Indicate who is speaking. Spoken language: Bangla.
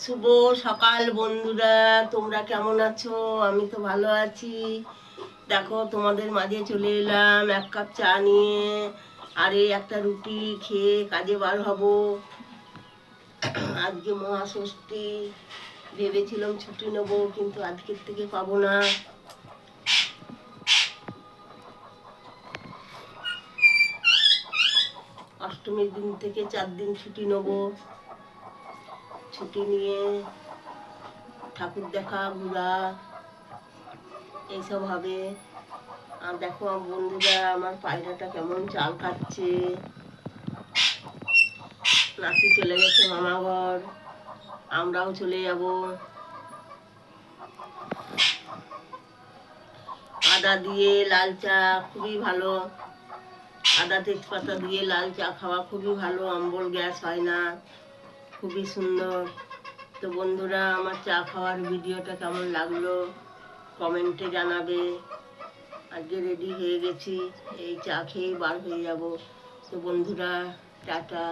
Speaker 1: শুভ সকাল বন্ধুরা, তোমরা কেমন আছো? আমি তো ভালো আছি। দেখো তোমাদের মাঝে চলে এলাম এক কাপ চা নিয়ে, আর এই একটা রুটি খেয়ে কাজে বার হব। আজকে মহাষষ্ঠী, ভেবেছিলাম ছুটি নেব, কিন্তু আজকের থেকে পাবো না। অষ্টমীর দিন থেকে 4 দিন ছুটি নেব। ছুটি নিয়ে ঠাকুর দেখা, ঘোরা, এইসব হবে। আর দেখো আমার বন্ধুরা, আমার পায়রাটা কেমন চাল খাচ্ছে। নাতি চলে গেছে মামা ঘর, আমরাও চলে যাব। আদা দিয়ে লাল চা খুবই ভালো, আদা তেজপাতা দিয়ে লাল চা খাওয়া খুবই ভালো, অম্বল গ্যাস হয় না, খুবই সুন্দর। তো বন্ধুরা, আমার চা খাওয়ার ভিডিওটা কেমন লাগলো কমেন্টে জানাবে। আজকে রেডি হয়ে গেছি, এই চা খেয়ে বার হয়ে যাব। তো বন্ধুরা, টাটা।